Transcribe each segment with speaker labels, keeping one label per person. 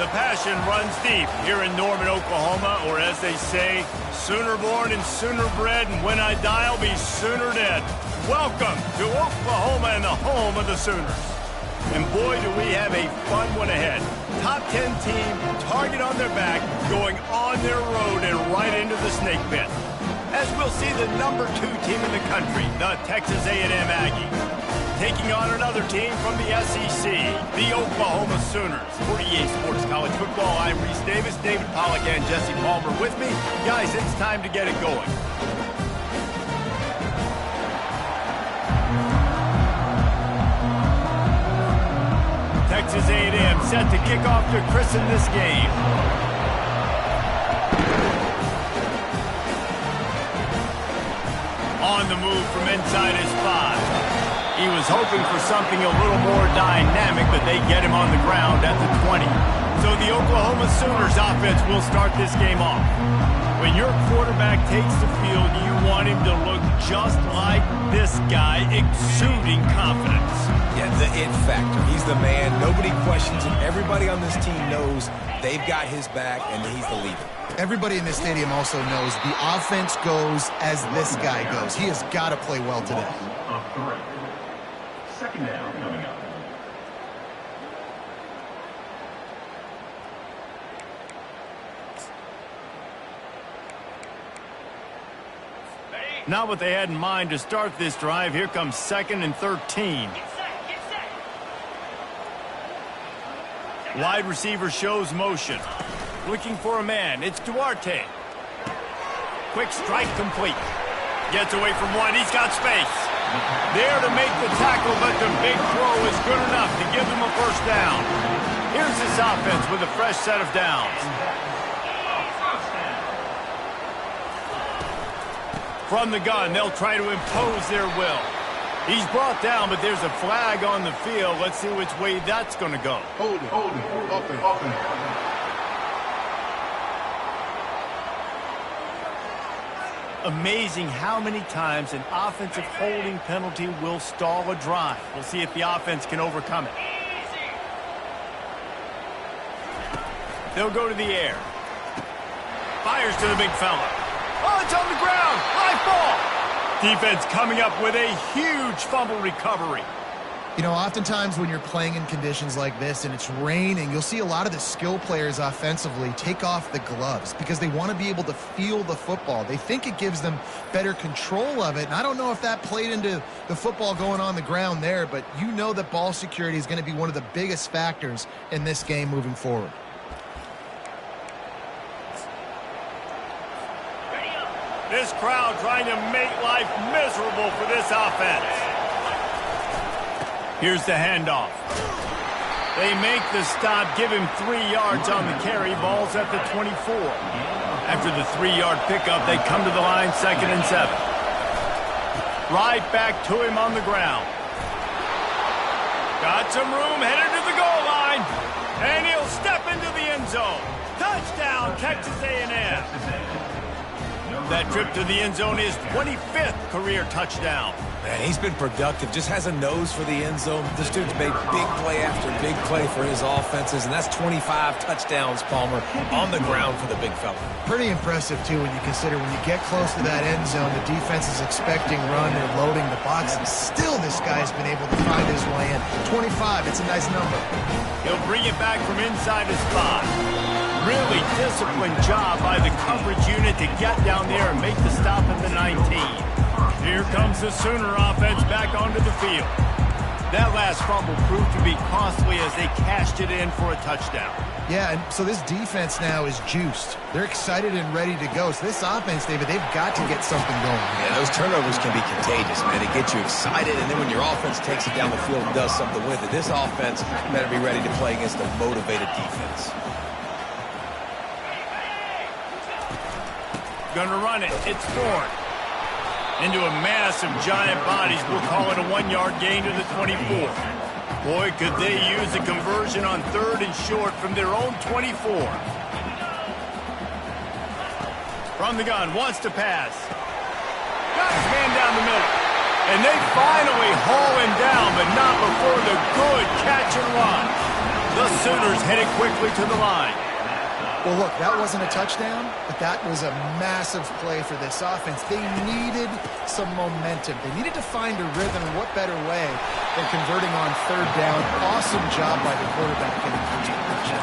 Speaker 1: The passion runs deep here in Norman, Oklahoma, or as they say, sooner born and sooner bred, and when I die, I'll be sooner dead. Welcome to Oklahoma and the home of the Sooners. And boy, do we have a fun one ahead. Top 10 team, target on their back, going on their road and right into the snake pit. As we'll see the number 2 team in the country, the Texas A&M Aggies, taking on another team from the SEC, the Oklahoma Sooners. For EA Sports College Football, I'm Reese Davis, David Pollack, and Jesse Palmer with me. Guys, it's time to get it going. Texas A&M set to kick off to christen this game. On the move from inside his 5. He was hoping for something a little more dynamic, but they get him on the ground at the 20. So the Oklahoma Sooners offense will start this game off. When your quarterback takes the field, you want him to look just like this guy, exuding confidence.
Speaker 2: Yeah, the it factor. He's the man. Nobody questions him. Everybody on this team knows they've got his back, and he's the leader.
Speaker 3: Everybody in this stadium also knows the offense goes as this guy goes. He has got to play well today.
Speaker 4: Second down coming up.
Speaker 1: Not what they had in mind to start this drive. Here comes 2nd and 13. Wide receiver shows motion. Looking for a man. It's Duarte. Quick strike complete. Gets away from one. He's got space. There to make the tackle, but the big throw is good enough to give them a first down. Here's this offense with a fresh set of downs. From the gun, they'll try to impose their will. He's brought down, but there's a flag on the field. Let's see which way that's going to go.
Speaker 4: Hold it. Open.
Speaker 1: Amazing how many times an offensive holding penalty will stall a drive. We'll see if the offense can overcome it. They'll go to the air. Fires to the big fella. Oh, it's on the ground. High ball. Defense coming up with a huge fumble recovery.
Speaker 3: You know, oftentimes when you're playing in conditions like this and it's raining, you'll see a lot of the skill players offensively take off the gloves because they want to be able to feel the football. They think it gives them better control of it. And I don't know if that played into the football going on the ground there, but you know that ball security is going to be one of the biggest factors in this game moving forward.
Speaker 1: This crowd trying to make life miserable for this offense. Here's the handoff. They make the stop, give him 3 yards on the carry. Ball's at the 24. After the 3-yard pickup, they come to the line, 2nd and 7. Right back to him on the ground. Got some room, headed to the goal line. And he'll step into the end zone. Touchdown, Texas A&M. That trip to the end zone is 25th career touchdown.
Speaker 2: Man, he's been productive, just has a nose for the end zone. This dude's made big play after big play for his offenses, and that's 25 touchdowns, Palmer, on the ground for the big fella.
Speaker 3: Pretty impressive, too, when you consider when you get close to that end zone, the defense is expecting run, they're loading the box, and still this guy's been able to find his way in. 25, it's a nice number.
Speaker 1: He'll bring it back from inside his spot. Really disciplined job by the coverage unit to get down there and make the stop at the 19. Here comes the Sooner offense back onto the field. That last fumble proved to be costly as they cashed it in for a touchdown.
Speaker 3: Yeah, and so this defense now is juiced. They're excited and ready to go. So this offense, David, they've got to get something going.
Speaker 2: Yeah, those turnovers can be contagious, man. They get you excited, and then when your offense takes it down the field and does something with it, this offense better be ready to play against a motivated defense.
Speaker 1: Gonna run it. It's Ford. Into a mass of giant bodies. We'll call it a 1-yard gain to the 24. Boy, could they use a conversion on 3rd and short from their own 24. From the gun, wants to pass. Got his man down the middle. And they finally haul him down, but not before the good catch and run. The Sooners headed quickly to the line.
Speaker 3: Well, look, that wasn't a touchdown, but that was a massive play for this offense. They needed some momentum. They needed to find a rhythm, and what better way than converting on third down. Awesome job by the quarterback getting first completion.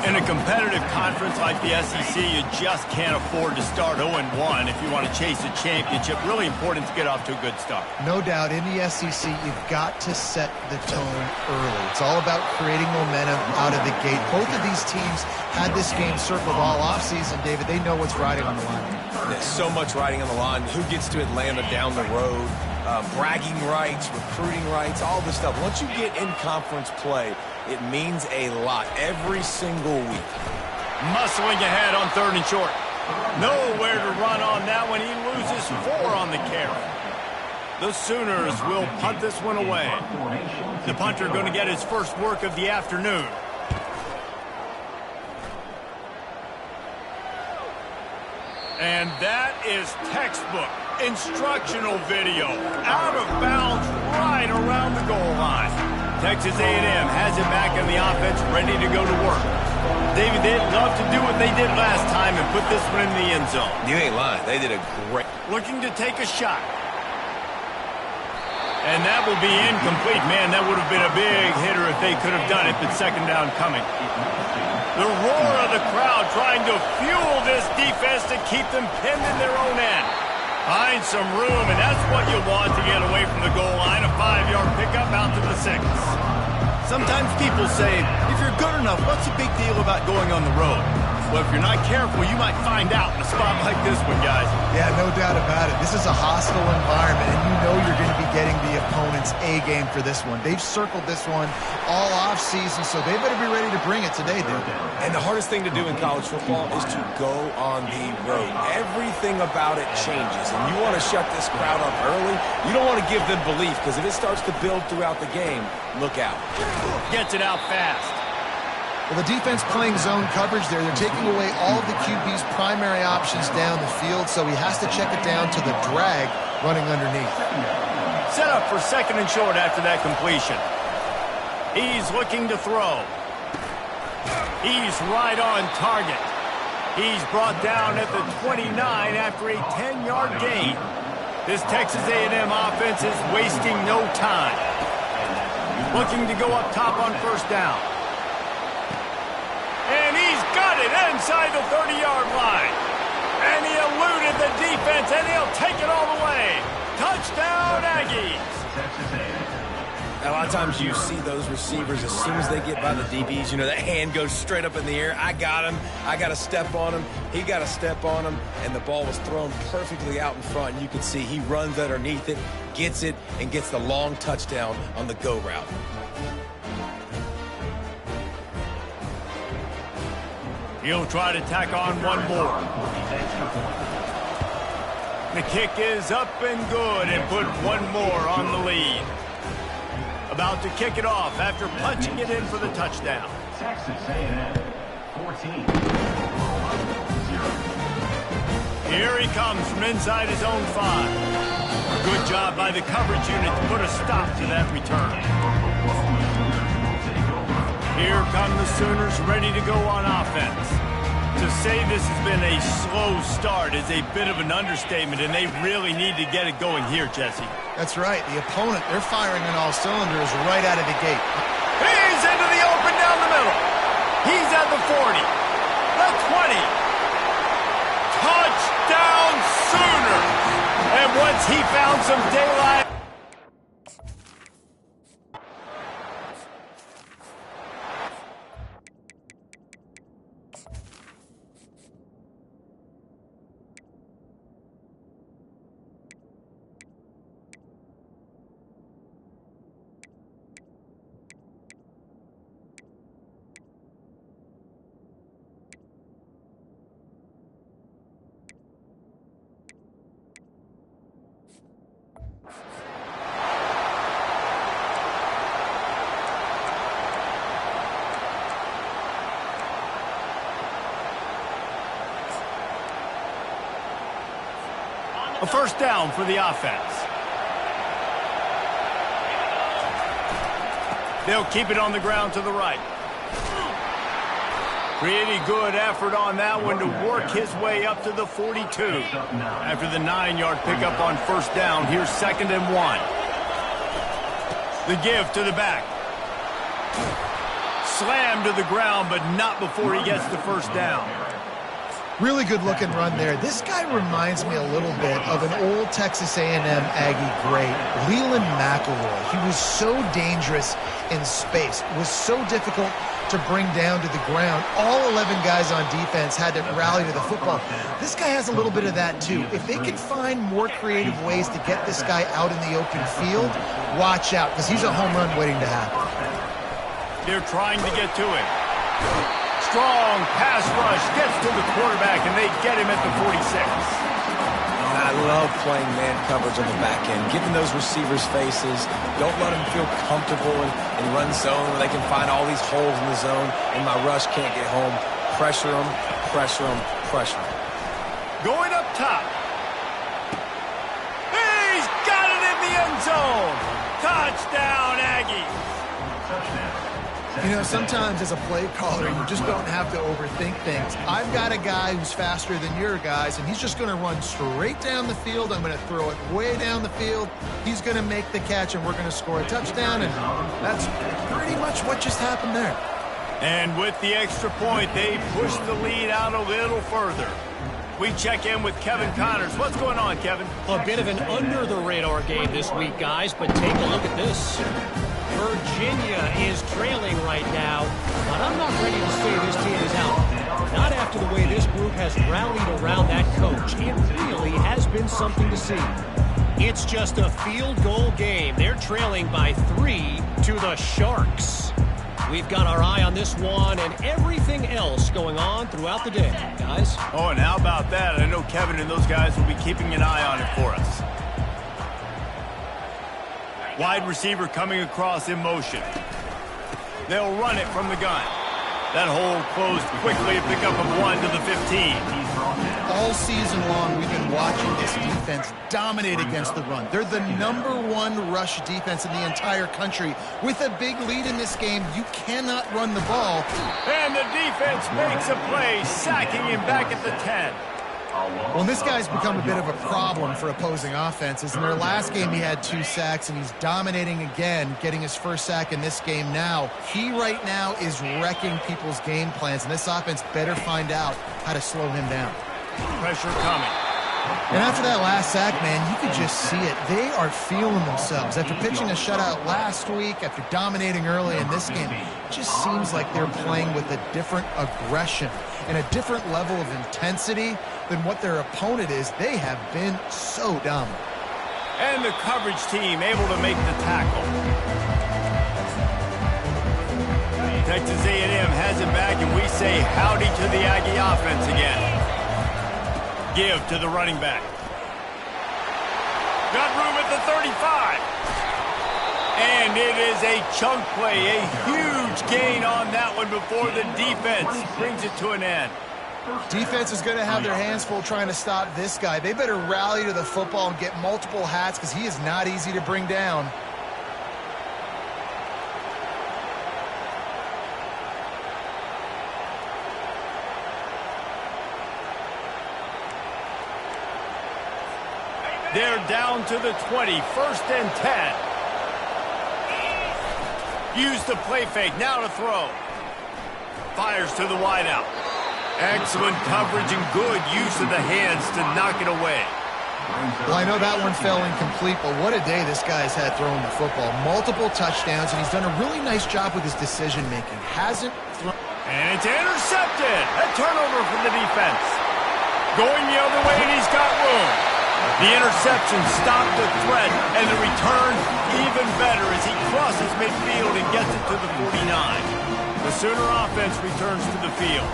Speaker 1: In a competitive conference like the SEC, you just can't afford to start 0-1 if you want to chase a championship. Really important to get off to a good start.
Speaker 3: No doubt, in the SEC, you've got to set the tone early. It's all about creating momentum out of the gate. Both of these teams had this game circled all offseason, David. They know what's riding on the line.
Speaker 2: There's so much riding on the line. Who gets to Atlanta down the road? Bragging rights, recruiting rights, all this stuff. Once you get in conference play, it means a lot every single week.
Speaker 1: Muscling ahead on 3rd and short. Nowhere to run on that one. He loses 4 on the carry. The Sooners will punt this one away. The punter going to get his first work of the afternoon. And that is textbook instructional video. Out of bounds right around the goal line. Texas A&M has it back in the offense, ready to go to work. David, they'd love to do what they did last time and put this one in the end zone.
Speaker 2: You ain't lying. They did a great...
Speaker 1: Looking to take a shot. And that will be incomplete. Man, that would have been a big hitter if they could have done it, but second down coming. The roar of the crowd trying to fuel this defense to keep them pinned in their own end. Find some room, and that's what you want to get away from the goal line. A 5-yard pickup out to the 6. Sometimes people say, if you're good enough, what's the big deal about going on the road? Well, if you're not careful, you might find out in a spot like this one, guys.
Speaker 3: Yeah, no doubt about it. This is a hostile environment, and you know you're going to be getting the opponent's A-game for this one. They've circled this one all off-season, so they better be ready to bring it today, dude.
Speaker 2: And the hardest thing to do in college football is to go on the road. Everything about it changes, and you want to shut this crowd up early. You don't want to give them belief, because if it starts to build throughout the game, look out.
Speaker 1: Gets it out fast.
Speaker 3: Well, the defense playing zone coverage there. They're taking away all of the QB's primary options down the field, so he has to check it down to the drag running underneath.
Speaker 1: Set up for 2nd and short after that completion. He's looking to throw. He's right on target. He's brought down at the 29 after a 10-yard gain. This Texas A&M offense is wasting no time. Looking to go up top on 1st down. And he's got it inside the 30-yard line. And he eluded the defense, and he'll take it all the way. Touchdown, Aggies.
Speaker 2: A lot of times you see those receivers, as soon as they get by the DBs, you know, that hand goes straight up in the air. I got him. I got to step on him. He got to step on him. And the ball was thrown perfectly out in front. And you can see he runs underneath it, gets it, and gets the long touchdown on the go route.
Speaker 1: He'll try to tack on one more. The kick is up and good and put one more on the lead. About to kick it off after punching it in for the touchdown.
Speaker 4: Texas A&M 14.
Speaker 1: Here he comes from inside his own 5. Good job by the coverage unit to put a stop to that return. Here come the Sooners ready to go on offense. To say this has been a slow start is a bit of an understatement, and they really need to get it going here, Jesse.
Speaker 3: That's right. The opponent, they're firing on all cylinders right out of the gate.
Speaker 1: He's into the open down the middle. He's at the 40, the 20. Touchdown Sooners! And once he found some daylight... A 1st down for the offense. They'll keep it on the ground to the right. Pretty good effort on that one to work his way up to the 42. After the 9-yard pickup on first down, here's 2nd and 1. The give to the back. Slammed to the ground, but not before he gets the first down.
Speaker 3: Really good looking run there. This guy reminds me a little bit of an old Texas A&M Aggie great, Leland McElroy. He was so dangerous in space. It was so difficult to bring down to the ground. All 11 guys on defense had to rally to the football. This guy has a little bit of that too. If they can find more creative ways to get this guy out in the open field, watch out, because he's a home run waiting to happen.
Speaker 1: They're trying to get to him. Strong pass rush gets to the quarterback, and they get him at the 46.
Speaker 2: I love playing man coverage on the back end, giving those receivers faces. Don't let them feel comfortable in run zone where they can find all these holes in the zone, and my rush can't get home. Pressure them, pressure them, pressure them.
Speaker 1: Going up top. He's got it in the end zone. Touchdown, Aggies.
Speaker 3: You know, sometimes as a play caller, you just don't have to overthink things. I've got a guy who's faster than your guys, and he's just going to run straight down the field. I'm going to throw it way down the field. He's going to make the catch, and we're going to score a touchdown, and that's pretty much what just happened there.
Speaker 1: And with the extra point, they push the lead out a little further. We check in with Kevin Connors. What's going on, Kevin?
Speaker 5: A bit of an under-the-radar game this week, guys, but take a look at this. Virginia is trailing right now, but I'm not ready to say this team is out. Not after the way this group has rallied around that coach. It really has been something to see. It's just a field goal game. They're trailing by 3 to the Sharks. We've got our eye on this one and everything else going on throughout the day, guys.
Speaker 1: Oh, and how about that? I know Kevin and those guys will be keeping an eye on it for us. Wide receiver coming across in motion. They'll run it from the gun. That hole closed quickly, a pickup of 1 to the 15.
Speaker 3: All season long, we've been watching this defense dominate against the run. They're the #1 rush defense in the entire country. With a big lead in this game, you cannot run the ball.
Speaker 1: And the defense makes a play, sacking him back at the 10.
Speaker 3: Well, this guy's become a bit of a problem for opposing offenses. In their last game, he had 2 sacks, and he's dominating again, getting his first sack in this game now. He right now is wrecking people's game plans, and this offense better find out how to slow him down.
Speaker 1: Pressure coming.
Speaker 3: And after that last sack, man, you could just see it. They are feeling themselves. After pitching a shutout last week, after dominating early in this game, it just seems like they're playing with a different aggression and a different level of intensity than what their opponent is. They have been so dominant.
Speaker 1: And the coverage team able to make the tackle. Texas A&M has it back, and we say howdy to the Aggie offense again. Give to the running back. Got room at the 35. And it is a chunk play, a huge gain on that one before the defense brings it to an end.
Speaker 3: Defense is going to have their hands full trying to stop this guy. They better rally to the football and get multiple hats because he is not easy to bring down.
Speaker 1: They're down to the 20, 1st and 10. Use the play fake, now to throw. Fires to the wideout. Excellent coverage and good use of the hands to knock it away.
Speaker 3: Well, I know that one fell incomplete, but what a day this guy's had throwing the football. Multiple touchdowns, and he's done a really nice job with his decision-making. Hasn't thrown...
Speaker 1: And it's intercepted. A turnover for the defense. Going the other way, and he's got room. The interception stopped the threat, and the return even better as he crosses midfield and gets it to the 49. The Sooner offense returns to the field.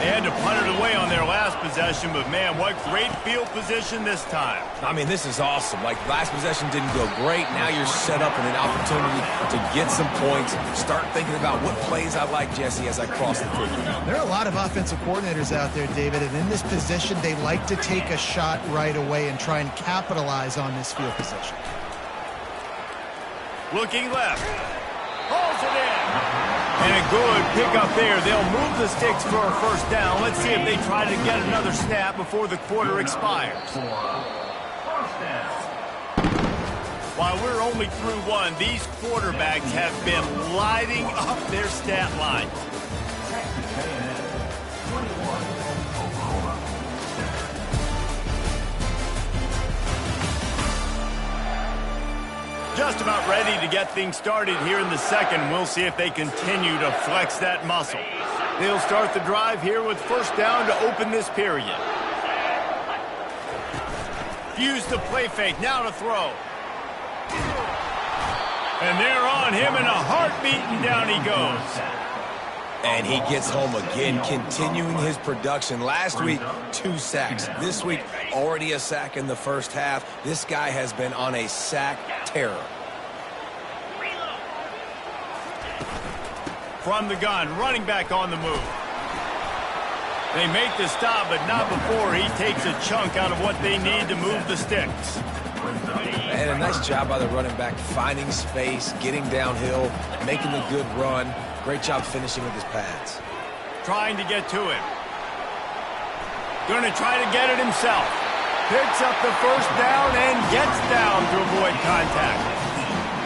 Speaker 1: They had to punt it away on their last possession, but man, what great field position this time.
Speaker 2: I mean, this is awesome. Like, last possession didn't go great. Now you're set up in an opportunity to get some points. Start thinking about what plays I like, Jesse, as I cross the field.
Speaker 3: There are a lot of offensive coordinators out there, David, and in this position, they like to take a shot right away and try and capitalize on this field position.
Speaker 1: Looking left. Hauls it in. And a good pickup there. They'll move the sticks for a first down. Let's see if they try to get another snap before the quarter expires. While we're only through one, these quarterbacks have been lighting up their stat line. Just about ready to get things started here in the second. We'll see if they continue to flex that muscle. They'll start the drive here with first down to open this period. Use the play fake, now to throw. And they're on him in a heartbeat, and down he goes.
Speaker 2: And he gets home again, continuing his production. Last week, 2 sacks. This week, already a sack in the first half. This guy has been on a sack terror.
Speaker 1: From the gun, running back on the move. They make the stop, but not before he takes a chunk out of what they need to move the sticks.
Speaker 2: And a nice job by the running back, finding space, getting downhill, making a good run. Great job finishing with his pads.
Speaker 1: Trying to get to him. Going to try to get it himself. Picks up the first down and gets down to avoid contact.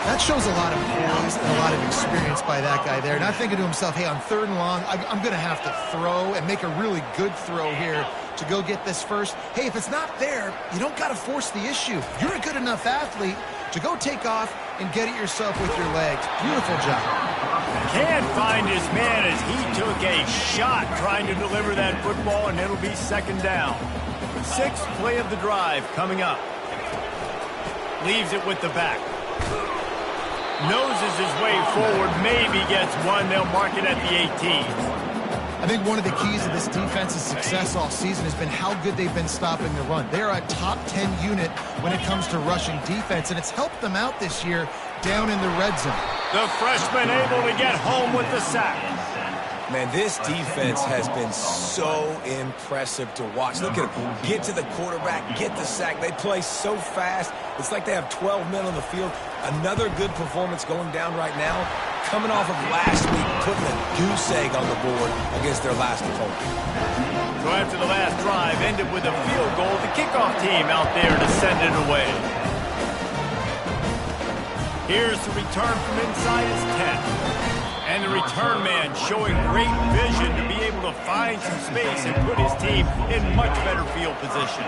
Speaker 3: That shows a lot of poise and a lot of experience by that guy there. Not thinking to himself, hey, on 3rd and long, I'm going to have to throw and make a really good throw here to go get this first. Hey, if it's not there, you don't got to force the issue. You're a good enough athlete to go take off and get it yourself with your legs. Beautiful job.
Speaker 1: Can't find his man as he took a shot trying to deliver that football, and it'll be 2nd down. 6th play of the drive coming up. Leaves it with the back. Noses his way forward, maybe gets one. They'll mark it at the 18.
Speaker 3: I think one of the keys of this defense's success all season has been how good they've been stopping the run. They are a top 10 unit when it comes to rushing defense, and it's helped them out this year down in the red zone.
Speaker 1: The freshman able to get home with the sack.
Speaker 2: Man, this defense has been so impressive to watch. Look at them get to the quarterback, get the sack. They play so fast. It's like they have 12 men on the field. Another good performance going down right now. Coming off of last week, putting a goose egg on the board against their last opponent.
Speaker 1: So after the last drive ended with a field goal, the kickoff team out there to send it away. Here's the return from inside his 10. And the return man showing great vision to be able to find some space and put his team in much better field position.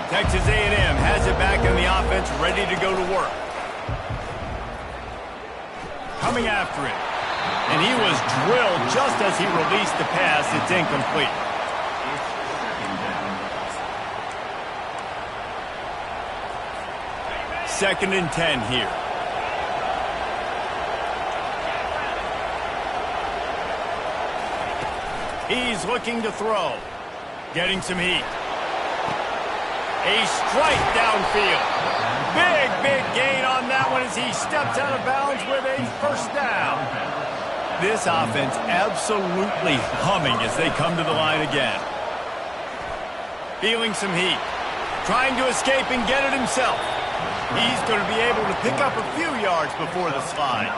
Speaker 1: Texas A&M has it back in the offense, ready to go to work. Coming after it. And he was drilled just as he released the pass. It's incomplete. Second and 10 here. He's looking to throw. Getting some heat. A strike downfield. Big gain on that one as he steps out of bounds with a first down. This offense absolutely humming as they come to the line again. Feeling some heat. Trying to escape and get it himself. He's going to be able to pick up a few yards before the slide.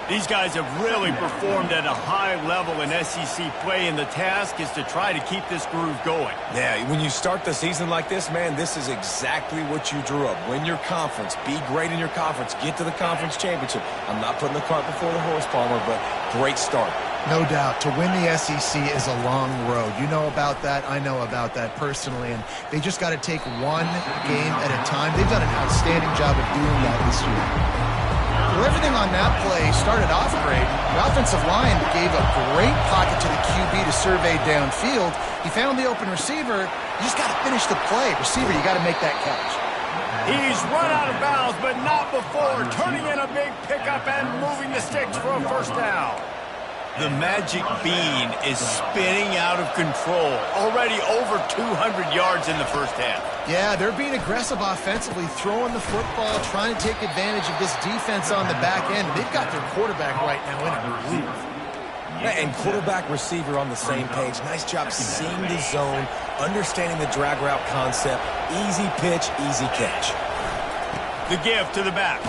Speaker 1: These guys have really performed at a high level in SEC play, and the task is to try to keep this groove going.
Speaker 2: Yeah, when you start the season like this, man, this is exactly what you drew up. Win your conference. Be great in your conference. Get to the conference championship. I'm not putting the cart before the horse, Palmer, but great start.
Speaker 3: No doubt. To win the SEC is a long road. You know about that. I know about that personally. And they just got to take one game at a time. They've done an outstanding job of doing that this year. Well, everything on that play started off great. The offensive line gave a great pocket to the QB to survey downfield. He found the open receiver. You just got to finish the play. Receiver, you got to make that catch.
Speaker 1: He's run out of bounds, but not before turning in a big pickup and moving the sticks for a first down. The magic bean is spinning out of control. Already over 200 yards in the first half.
Speaker 3: Yeah, they're being aggressive offensively, throwing the football, trying to take advantage of this defense on the back end. They've got their quarterback right now in a groove.
Speaker 2: And quarterback receiver on the same page. Nice job seeing the zone, understanding the drag route concept. Easy pitch, easy catch.
Speaker 1: The give to the back.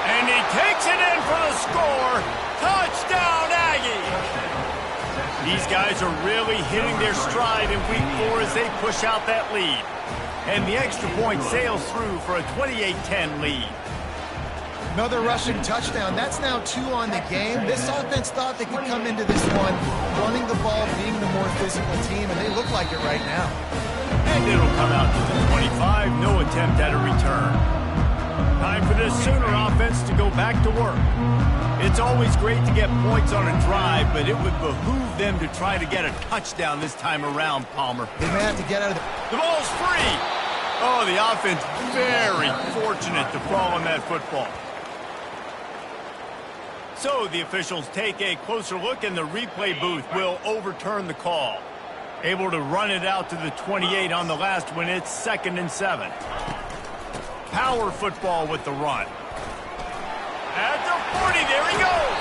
Speaker 1: And he takes it in for the score. Touchdown, Aggie! These guys are really hitting their stride in week 4 as they push out that lead. And the extra point sails through for a 28-10 lead.
Speaker 3: Another rushing touchdown. That's now 2 on the game. This offense thought they could come into this one running the ball, being the more physical team, and they look like it right now.
Speaker 1: And it'll come out to the 25. No attempt at a return. Time for this Sooner offense to go back to work. It's always great to get points on a drive, but it would behoove them to try to get a touchdown this time around, Palmer.
Speaker 3: They may have to get out of
Speaker 1: The ball's free. Oh, the offense very fortunate to fall on that football. So the officials take a closer look, and the replay booth will overturn the call. Able to run it out to the 28 on the last when it's 2nd and 7. Power football with the run. At the 40, there he goes.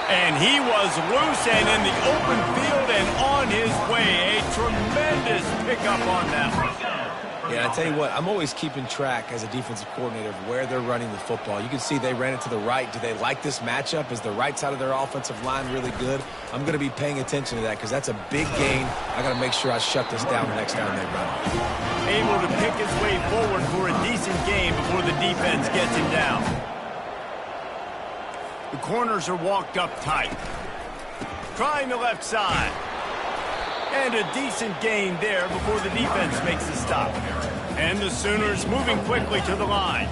Speaker 1: And he was loose and in the open field and on his way. A tremendous pickup on that one.
Speaker 2: Yeah, I tell you what, I'm always keeping track as a defensive coordinator of where they're running the football. You can see they ran it to the right. Do they like this matchup? Is the right side of their offensive line really good? I'm going to be paying attention to that because that's a big gain. I got to make sure I shut this down the next time they run it.
Speaker 1: Able to pick his way forward for a decent game before the defense gets him down. The corners are walked up tight. Trying the left side. And a decent gain there before the defense makes the stop. And the Sooners moving quickly to the line.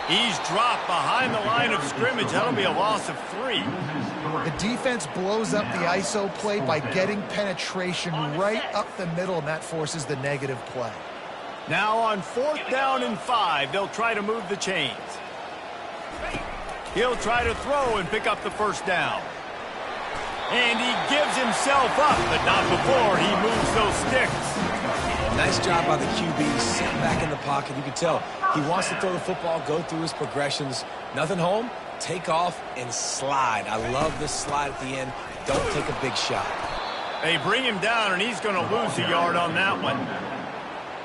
Speaker 1: He's dropped behind the line of scrimmage. That'll be a loss of 3.
Speaker 3: The defense blows up the ISO play by getting penetration right up the middle, and that forces the negative play.
Speaker 1: Now on 4th down and 5, they'll try to move the chains. He'll try to throw and pick up the first down. And he gives himself up, but not before he moves those sticks.
Speaker 2: Nice job by the QB, sitting back in the pocket. You can tell he wants to throw the football, go through his progressions. Nothing home, take off, and slide. I love this slide at the end. Don't take a big shot.
Speaker 1: They bring him down, and he's going to lose a yard on that one.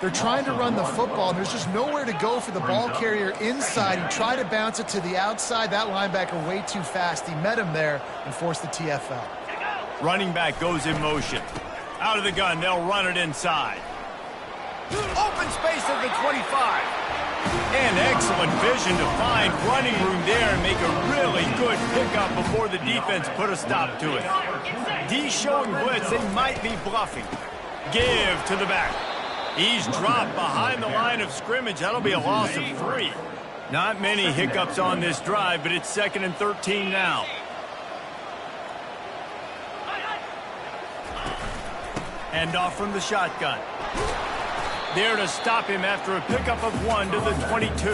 Speaker 3: They're trying to run the football, and there's just nowhere to go for the ball carrier inside. He tried to bounce it to the outside. That linebacker way too fast. He met him there and forced the TFL.
Speaker 1: Running back goes in motion. Out of the gun, they'll run it inside. Open space at the 25. And excellent vision to find running room there and make a really good pickup before the defense put a stop to it. D showing blitz, they might be bluffing. Give to the back. He's dropped behind the line of scrimmage. That'll be a loss of 3. Not many hiccups on this drive, but it's 2nd and 13 now. Hand off from the shotgun. There to stop him after a pickup of 1 to the 22.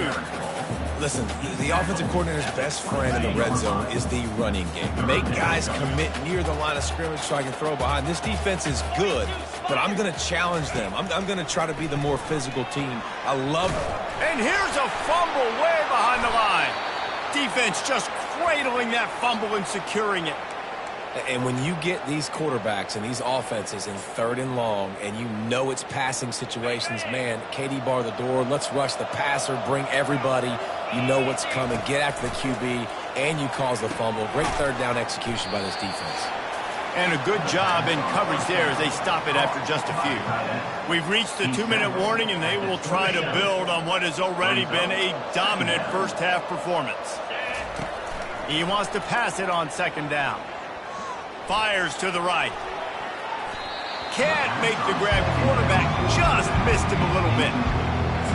Speaker 2: Listen, the offensive coordinator's best friend in the red zone is the running game. Make guys commit near the line of scrimmage so I can throw behind. This defense is good, but I'm going to challenge them. I'm going to try to be the more physical team. I love it.
Speaker 1: And here's a fumble way behind the line. Defense just cradling that fumble and securing it.
Speaker 2: And when you get these quarterbacks and these offenses in 3rd and long and you know it's passing situations, man, KD bar the door, let's rush the passer, bring everybody. You know what's coming. Get after the QB, and you cause the fumble. Great 3rd down execution by this defense.
Speaker 1: And a good job in coverage there as they stop it after just a few. We've reached the 2-minute warning, and they will try to build on what has already been a dominant first-half performance. He wants to pass it on 2nd down. Fires to the right. Can't make the grab. Quarterback just missed him a little bit.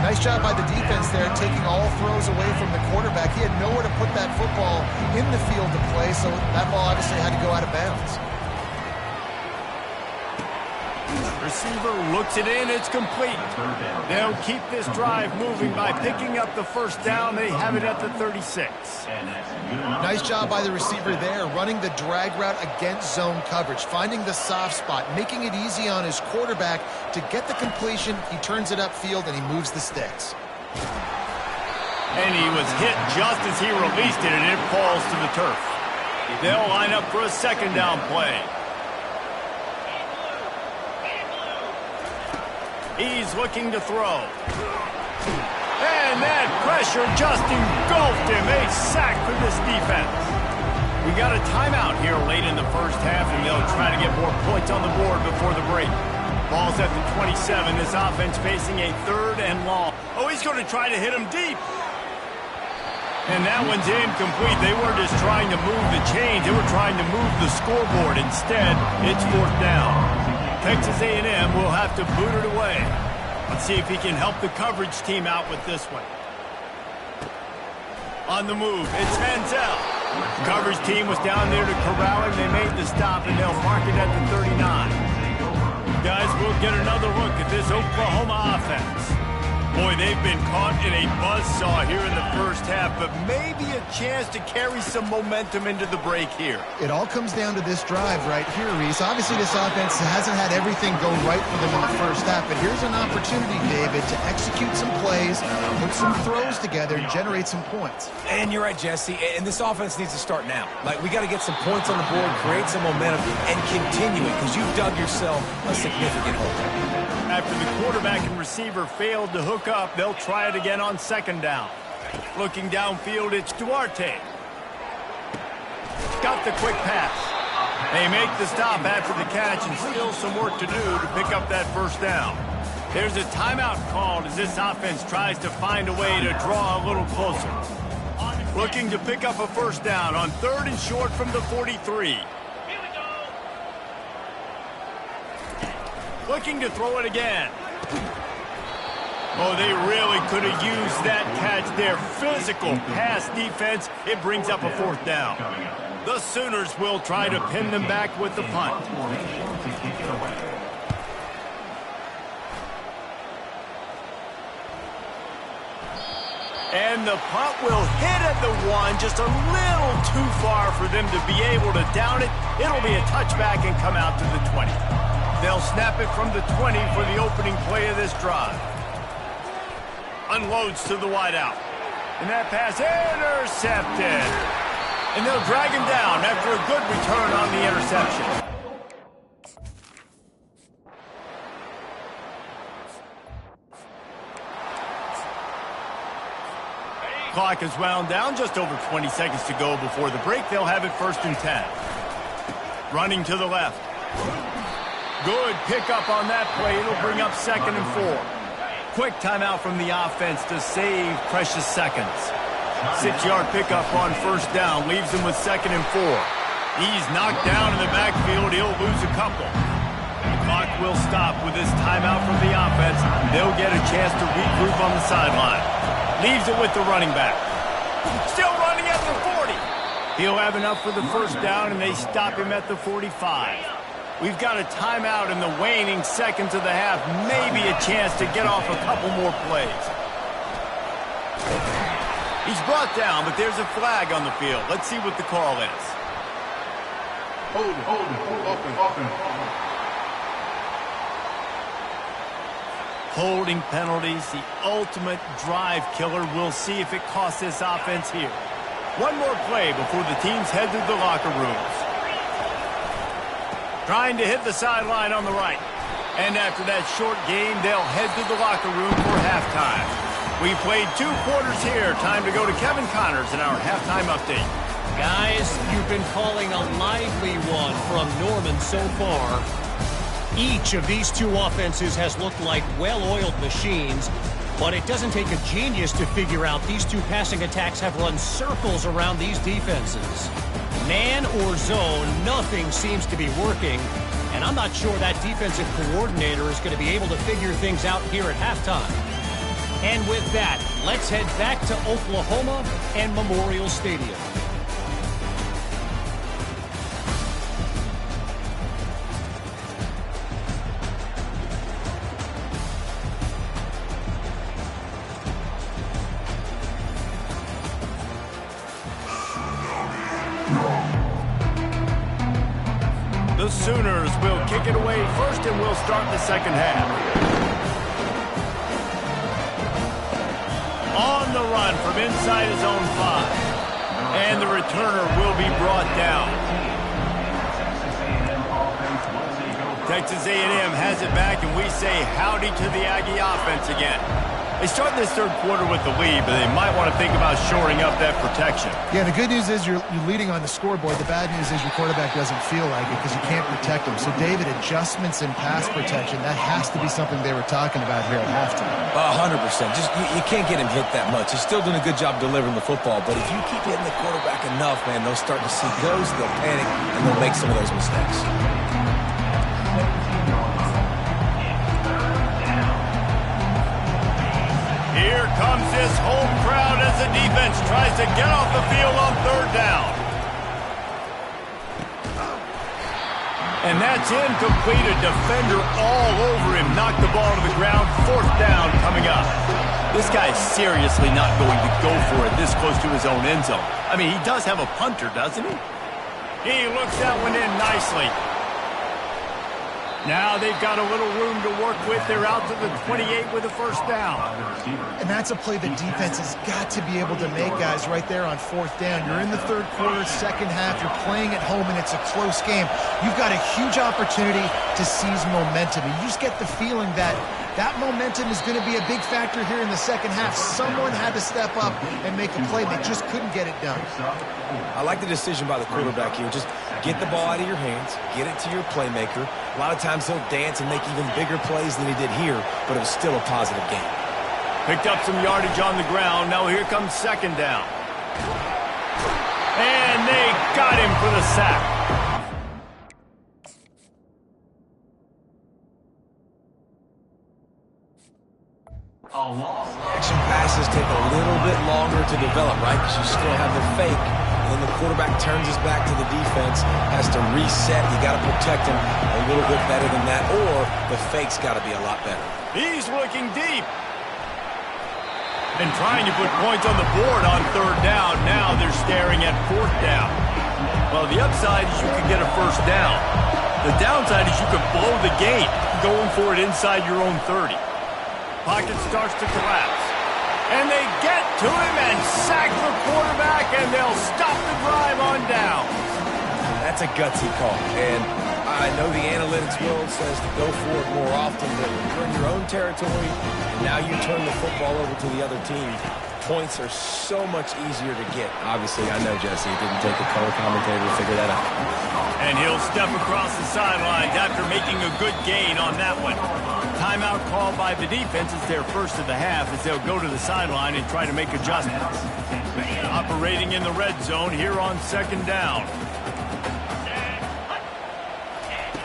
Speaker 3: Nice job by the defense there, taking all throws away from the quarterback. He had nowhere to put that football in the field to play, so that ball obviously had to go out of bounds.
Speaker 1: Receiver looks it in. It's complete. They'll keep this drive moving by picking up the first down. They have it at the 36.
Speaker 3: Nice job by the receiver there, running the drag route against zone coverage, finding the soft spot, making it easy on his quarterback to get the completion. He turns it upfield, and he moves the sticks.
Speaker 1: And he was hit just as he released it, and it falls to the turf. They'll line up for a 2nd down play. He's looking to throw. And that pressure just engulfed him. A sack for this defense. We got a timeout here late in the first half, and they'll try to get more points on the board before the break. Ball's at the 27. This offense facing a 3rd and long. Oh, he's going to try to hit him deep. And that one's incomplete. They weren't just trying to move the chains. They were trying to move the scoreboard. Instead, it's 4th down. Texas A&M will have to boot it away. Let's see if he can help the coverage team out with this one. On the move, it's Manziel. The coverage team was down there to corral him. They made the stop, and they'll mark it at the 39. Guys, we'll get another look at this Oklahoma offense. Boy, they've been caught in a buzzsaw here in the first half, but maybe a chance to carry some momentum into the break here.
Speaker 3: It all comes down to this drive right here, Reese. Obviously, this offense hasn't had everything go right for them in the first half, but here's an opportunity, David, to execute some plays, put some throws together, and generate some points.
Speaker 2: And you're right, Jesse, and this offense needs to start now. Like, we got to get some points on the board, create some momentum, and continue it, because you've dug yourself a significant hole.
Speaker 1: After the quarterback and receiver failed to hook up, they'll try it again on 2nd down. Looking downfield, it's Duarte. Got the quick pass. They make the stop after the catch, and still some work to do to pick up that 1st down. There's a timeout called as this offense tries to find a way to draw a little closer. Looking to pick up a 1st down on 3rd and short from the 43. Looking to throw it again. Oh, they really could have used that catch there. Physical pass defense. It brings up a 4th down. The Sooners will try to pin them back with the punt. And the punt will hit at the 1, just a little too far for them to be able to down it. It'll be a touchback and come out to the 20. They'll snap it from the 20 for the opening play of this drive. Unloads to the wideout. And that pass intercepted. And they'll drag him down after a good return on the interception. Clock is wound down. Just over 20 seconds to go before the break. They'll have it 1st and 10. Running to the left. Good pickup on that play. It'll bring up 2nd and 4. Quick timeout from the offense to save precious seconds. 6-yard pickup on 1st down. Leaves him with 2nd and 4. He's knocked down in the backfield. He'll lose a couple. The clock will stop with this timeout from the offense. They'll get a chance to regroup on the sideline. Leaves it with the running back. Still running at the 40. He'll have enough for the 1st down, and they stop him at the 45. We've got a timeout in the waning seconds of the half. Maybe a chance to get off a couple more plays. He's brought down, but there's a flag on the field. Let's see what the call is. Holding penalties, the ultimate drive killer. We'll see if it costs this offense here. One more play before the teams head to the locker rooms. Trying to hit the sideline on the right. And after that short game, they'll head to the locker room for halftime. We played 2 quarters here. Time to go to Kevin Connors in our halftime update.
Speaker 5: Guys, you've been calling a lively one from Norman so far. Each of these 2 offenses has looked like well-oiled machines, but it doesn't take a genius to figure out these 2 passing attacks have run circles around these defenses. Man or zone, nothing seems to be working, and I'm not sure that defensive coordinator is going to be able to figure things out here at halftime. And with that, let's head back to Oklahoma and Memorial Stadium.
Speaker 1: The Sooners will kick it away first, and we'll start the second half. On the run from inside his own 5. And the returner will be brought down. Texas A&M has it back, and we say howdy to the Aggie offense again. They start this third quarter with the lead, but they might want to think about shoring up that protection.
Speaker 3: Yeah, the good news is you're leading on the scoreboard. The bad news is your quarterback doesn't feel like it because you can't protect him. So, David, adjustments in pass protection, that has to be something they were talking about here at halftime.
Speaker 2: 100%. Just you can't get him hit that much. He's still doing a good job delivering the football, but if you keep hitting the quarterback enough, man, they'll start to see ghosts, they'll panic, and they'll make some of those mistakes.
Speaker 1: Here comes this home crowd as the defense tries to get off the field on third down. And that's incomplete. A defender all over him. Knocked the ball to the ground. Fourth down coming up. This guy's seriously not going to go for it this close to his own end zone. I mean, he does have a punter, doesn't he? He looks that one in nicely. Now they've got a little room to work with. They're out to the 28 with a first down.
Speaker 3: And that's a play the defense has got to be able to make, guys, right there on fourth down. You're in the third quarter, second half. You're playing at home, and it's a close game. You've got a huge opportunity to seize momentum. And you just get the feeling that that momentum is going to be a big factor here in the second half. Someone had to step up and make a play. They just couldn't get it done.
Speaker 2: I like the decision by the quarterback here. Just get the ball out of your hands, get it to your playmaker. A lot of times he'll dance and make even bigger plays than he did here, but it was still a positive game.
Speaker 1: Picked up some yardage on the ground. Now here comes second down. And they got him for the sack.
Speaker 2: Action passes take a little bit longer to develop, right? Because you still have the fake. And then the quarterback turns his back to the defense, has to reset. You got to protect him a little bit better than that, or the fake's got to be a lot better.
Speaker 1: He's looking deep. And trying to put points on the board on third down. Now they're staring at fourth down. Well, the upside is you could get a first down. The downside is you could blow the game going for it inside your own 30. Pocket starts to collapse. And they get to him and sack the quarterback, and they'll stop the drive on down.
Speaker 2: That's a gutsy call. And I know the analytics world says to go for it more often, but you're in your own territory, and now you turn the football over to the other team. Points are so much easier to get. Obviously, I know, Jesse, it didn't take a color commentator to figure that out.
Speaker 1: And he'll step across the sidelines after making a good gain on that one. Timeout called by the defense is their first of the half as they'll go to the sideline and try to make adjustments. Operating in the red zone here on second down.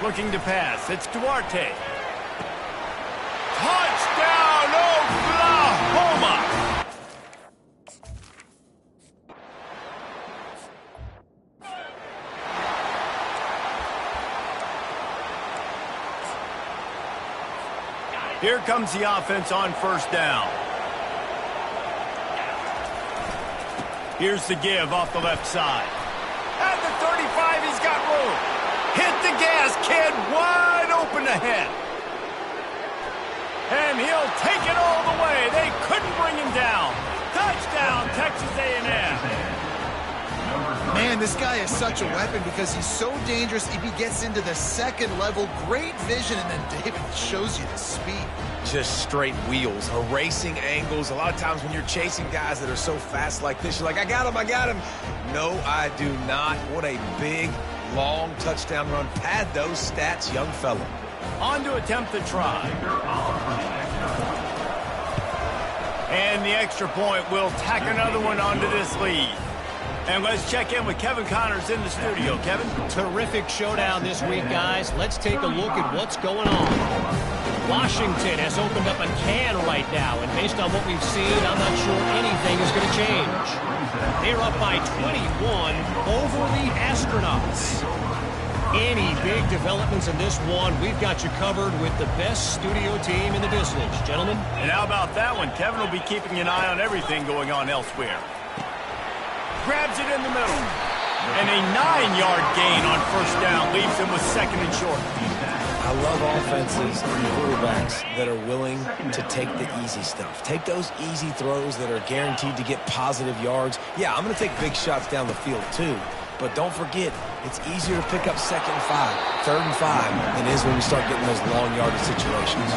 Speaker 1: Looking to pass. It's Duarte. Touchdown, Oklahoma! Here comes the offense on first down. Here's the give off the left side. At the 35, he's got room. Hit the gas, kid. Wide open ahead. And he'll take it all the way. They couldn't bring him down. Touchdown, Texas A&M.
Speaker 3: Man, this guy is such a weapon because he's so dangerous. If he gets into the second level, great vision, and then David shows you the speed.
Speaker 2: Just straight wheels, erasing angles. A lot of times when you're chasing guys that are so fast like this, you're like, I got him, I got him. No, I do not. What a big, long touchdown run. Pad those stats, young fella.
Speaker 1: On to attempt the try. And the extra point will tack another one onto this lead. And let's check in with Kevin Connors in the studio. Kevin?
Speaker 5: Terrific showdown this week, guys. Let's take a look at what's going on. Washington has opened up a can right now, and based on what we've seen, I'm not sure anything is going to change. They're up by 21 over the Astronauts. Any big developments in this one, we've got you covered with the best studio team in the business, gentlemen.
Speaker 1: And how about that one? Kevin will be keeping an eye on everything going on elsewhere. Grabs it in the middle. And a 9-yard gain on first down leaves him with second and short.
Speaker 2: I love offenses and quarterbacks that are willing to take the easy stuff. Take those easy throws that are guaranteed to get positive yards. Yeah, I'm going to take big shots down the field too, But don't forget, it's easier to pick up 2nd and 5, 3rd and 5 than it is when we start getting those long yardage situations.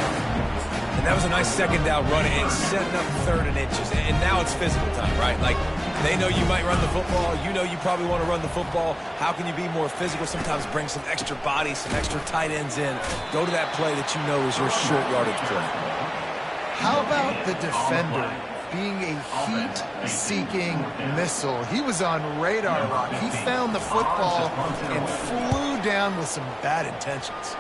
Speaker 2: And that was a nice 2nd down run and setting up 3rd and inches. And now it's physical time, right? Like, they know you might run the football. You know you probably want to run the football. How can you be more physical? Sometimes bring some extra bodies, some extra tight ends in. Go to that play that you know is your short yardage play.
Speaker 3: How about the defender being a heat-seeking missile? He was on radar lock. He found the football and flew down with some bad intentions.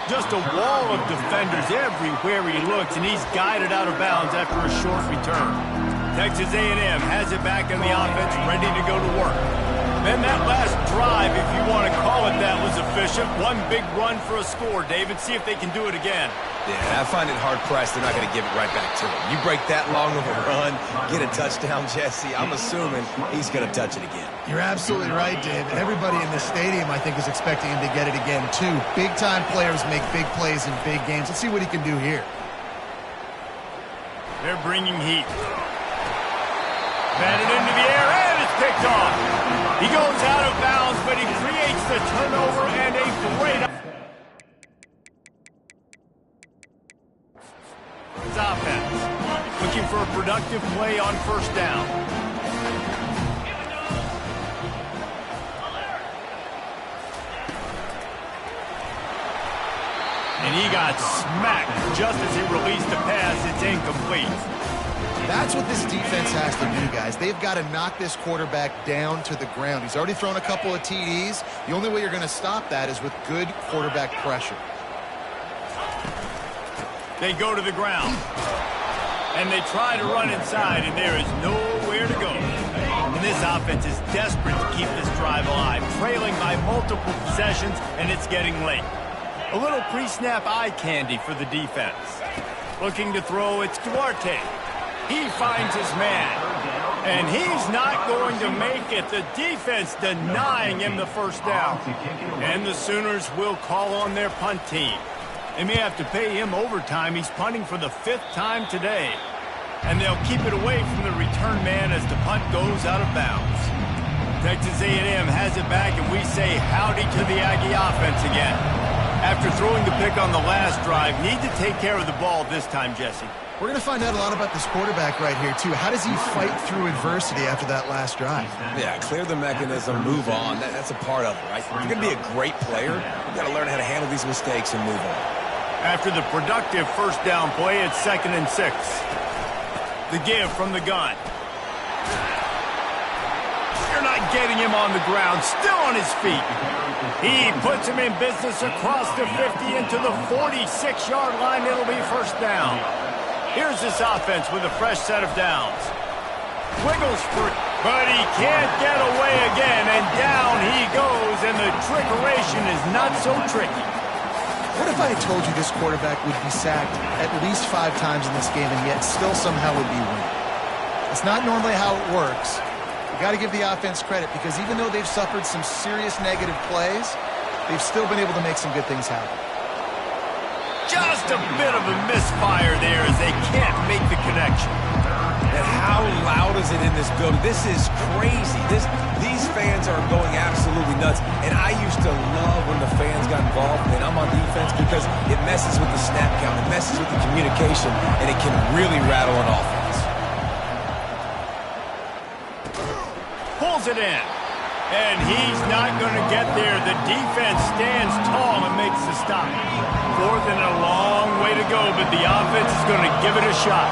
Speaker 1: Just a wall of defenders everywhere he looks, and he's guided out of bounds after a short return. Texas A&M has it back in the offense, ready to go to work. Then that last drive, if you want to call it that, was efficient. One big run for a score. David, see if they can do it again.
Speaker 2: Yeah, I find it hard-pressed. They're not going to give it right back to him. You break that long of a run, get a touchdown, Jesse, I'm assuming he's going to touch it again.
Speaker 3: You're absolutely right, Dave. Everybody in the stadium, I think, is expecting him to get it again, too. Big-time players make big plays in big games. Let's see what he can do here.
Speaker 1: They're bringing heat. Batted into the air, and it's picked off. He goes out of bounds, but he creates the turnover and a great offense. Looking for a productive play on 1st down. And he got smacked just as he released the pass. It's incomplete.
Speaker 3: That's what this defense has to do, guys. They've got to knock this quarterback down to the ground. He's already thrown a couple of TDs. The only way you're going to stop that is with good quarterback pressure.
Speaker 1: They go to the ground. And they try to run inside, and there is nowhere to go. And this offense is desperate to keep this drive alive, trailing by multiple possessions, and it's getting late. A little pre-snap eye candy for the defense. Looking to throw, it's Duarte. He finds his man, and he's not going to make it. The defense denying him the 1st down. And the Sooners will call on their punt team. They may have to pay him overtime. He's punting for the 5th time today. And they'll keep it away from the return man as the punt goes out of bounds. Texas A&M has it back, and we say howdy to the Aggie offense again. After throwing the pick on the last drive, need to take care of the ball this time, Jesse.
Speaker 3: We're going to find out a lot about this quarterback right here, too. How does he fight through adversity after that last drive?
Speaker 2: Yeah, clear the mechanism, move on. That's a part of it, right? If you're going to be a great player, you've got to learn how to handle these mistakes and move on.
Speaker 1: After the productive 1st down play, it's 2nd and 6. The give from the gun. You're not getting him on the ground, still on his feet. He puts him in business across the 50 into the 46-yard line. It'll be 1st down. Here's this offense with a fresh set of downs. Wiggles for it, but he can't get away again, and down he goes, and the trickeration is not so tricky.
Speaker 3: What if I had told you this quarterback would be sacked at least 5 times in this game and yet still somehow would be winning? It's not normally how it works. You got to give the offense credit because even though they've suffered some serious negative plays, they've still been able to make some good things happen.
Speaker 1: Just a bit of a misfire there as they can't make the connection.
Speaker 2: And how loud is it in this building? This is crazy. These fans are going absolutely nuts. And I used to love when the fans got involved, and I'm on defense because it messes with the snap count, it messes with the communication, and it can really rattle an offense.
Speaker 1: Pulls it in. And he's not going to get there. The defense stands tall and makes the stop. 4th and a long way to go, but the offense is going to give it a shot.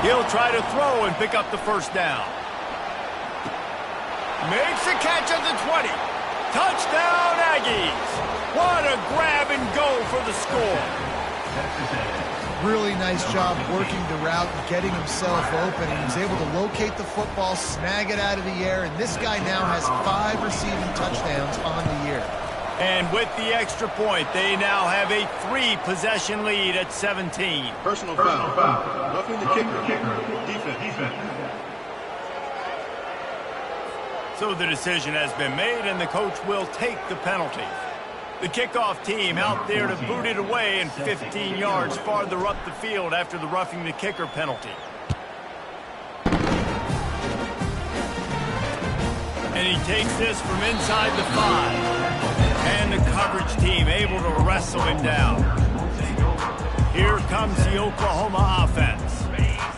Speaker 1: He'll try to throw and pick up the 1st down. Makes a catch at the 20. Touchdown, Aggies. What a grab and go for the score.
Speaker 3: Really nice job working the route and getting himself open. He was able to locate the football, snag it out of the air, and this guy now has 5 receiving touchdowns on the year.
Speaker 1: And with the extra point, they now have a 3-possession lead at 17.
Speaker 6: Personal foul. Roughing the kicker. Defense.
Speaker 1: So the decision has been made, and the coach will take the penalty. The kickoff team out there to boot it away and 15 yards farther up the field after the roughing the kicker penalty. And he takes this from inside the 5. And the coverage team able to wrestle him down. Here comes the Oklahoma offense.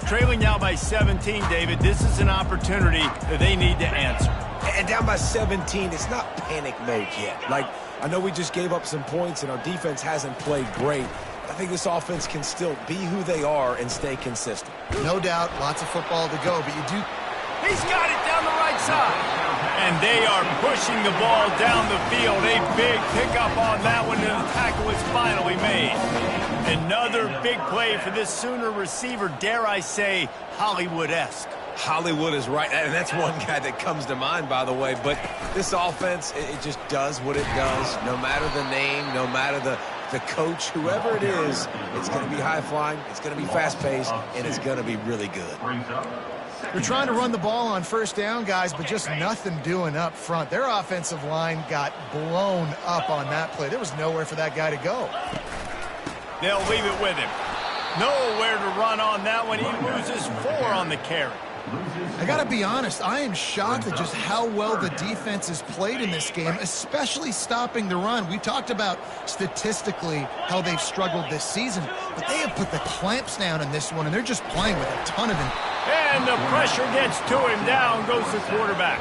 Speaker 1: Trailing now by 17, David. This is an opportunity that they need to answer.
Speaker 2: And down by 17, it's not panic mode yet. Like, I know we just gave up some points and our defense hasn't played great. I think this offense can still be who they are and stay consistent.
Speaker 3: No doubt, lots of football to go, but you do...
Speaker 1: He's got it down the right side. And they are pushing the ball down the field. A big pickup on that one, and the tackle is finally made. Another big play for this Sooner receiver, dare I say, Hollywood-esque.
Speaker 2: Hollywood is right, and that's one guy that comes to mind, by the way. But this offense, it just does what it does. No matter the name, no matter the coach, whoever it is, it's going to be high-flying, it's going to be fast-paced, and it's going to be really good.
Speaker 3: They're trying to run the ball on first down, guys, but just nothing doing up front. Their offensive line got blown up on that play. There was nowhere for that guy to go.
Speaker 1: They'll leave it with him. Nowhere to run on that one. He loses 4 on the carry.
Speaker 3: I got to be honest, I am shocked at just how well the defense has played in this game, especially stopping the run. We talked about statistically how they've struggled this season, but they have put the clamps down in this one, and they're just playing with a ton of them.
Speaker 1: And the pressure gets to him. Down goes the quarterback.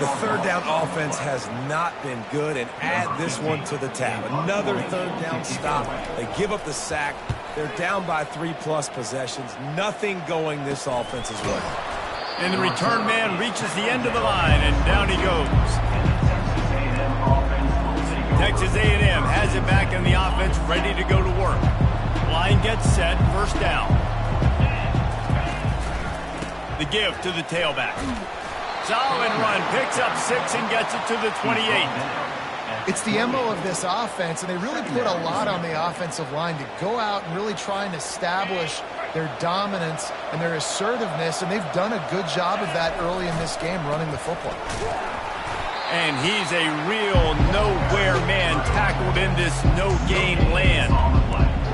Speaker 2: The third down offense has not been good, and add this one to the tab. Another third down stop. They give up the sack. They're down by 3+ possessions. Nothing going this offense's way.
Speaker 1: And the return man reaches the end of the line, and down he goes. Texas A&M has it back in the offense, ready to go to work. Line gets set, first down. The give to the tailback. Solid run, picks up 6 and gets it to the 28.
Speaker 3: It's the MO of this offense, and they really put a lot on the offensive line to go out and really try and establish their dominance and their assertiveness, and they've done a good job of that early in this game running the football.
Speaker 1: And he's a real nowhere man tackled in this no-gain land.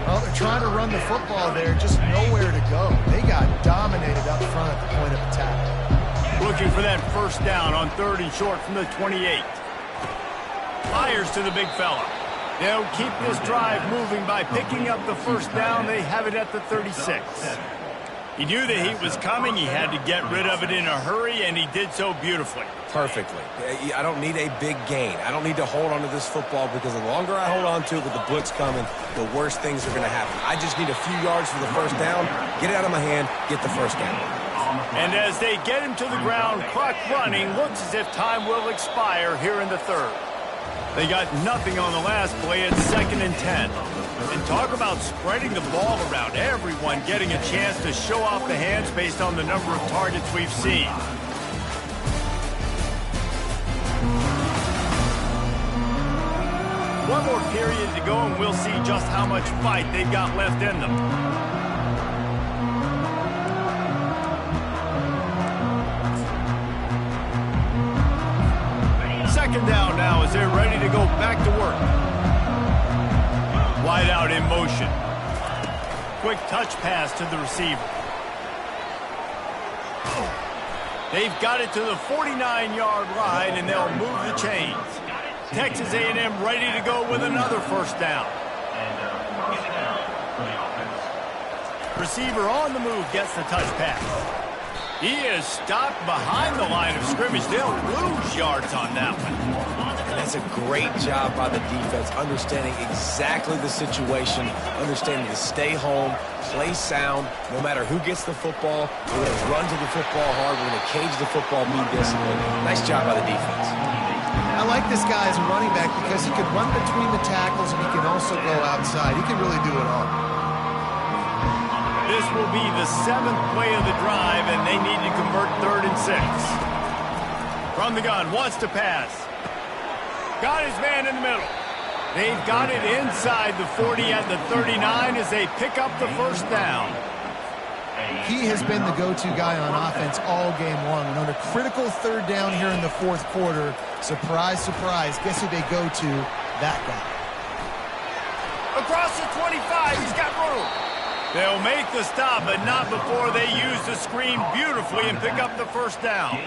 Speaker 3: Well, they're trying to run the football there, just nowhere to go. They got dominated up front at the point of attack.
Speaker 1: Looking for that first down on 3rd and short from the 28. Fires to the big fella. They'll keep this drive moving by picking up the first down. They have it at the 36. He knew the heat was coming. He had to get rid of it in a hurry, and he did so beautifully.
Speaker 2: Perfectly. I don't need a big gain. I don't need to hold on to this football because the longer I hold on to it with the blitz coming, the worse things are going to happen. I just need a few yards for the first down, get it out of my hand, get the first down.
Speaker 1: And as they get him to the ground, clock running, looks as if time will expire here in the 3rd. They got nothing on the last play at 2nd and 10. And talk about spreading the ball around. Everyone getting a chance to show off the hands based on the number of targets we've seen. One more period to go, and we'll see just how much fight they've got left in them. Second down now as they're ready to go back to work. Wide out in motion. Quick touch pass to the receiver. They've got it to the 49-yard line, and they'll move the chains. Texas A&M ready to go with another first down. Receiver on the move gets the touch pass. He is stopped behind the line of scrimmage. They'll lose yards on that one.
Speaker 2: And that's a great job by the defense, understanding exactly the situation, understanding to stay home, play sound, no matter who gets the football. We're going to run to the football hard. We're going to cage the football, be disciplined. Nice job by the defense.
Speaker 3: I like this guy as a running back because he can run between the tackles and he can also go outside. He can really do it all.
Speaker 1: This will be the 7th play of the drive, and they need to convert 3rd and 6. From the gun, wants to pass. Got his man in the middle. They've got it inside the 40 at the 39 as they pick up the first down.
Speaker 3: He has been the go-to guy on offense all game long. And on a critical 3rd down here in the 4th quarter, surprise, surprise, guess who they go to? That guy.
Speaker 1: Across the 25, he's got room. They'll make the stop, but not before they use the screen beautifully and pick up the first down.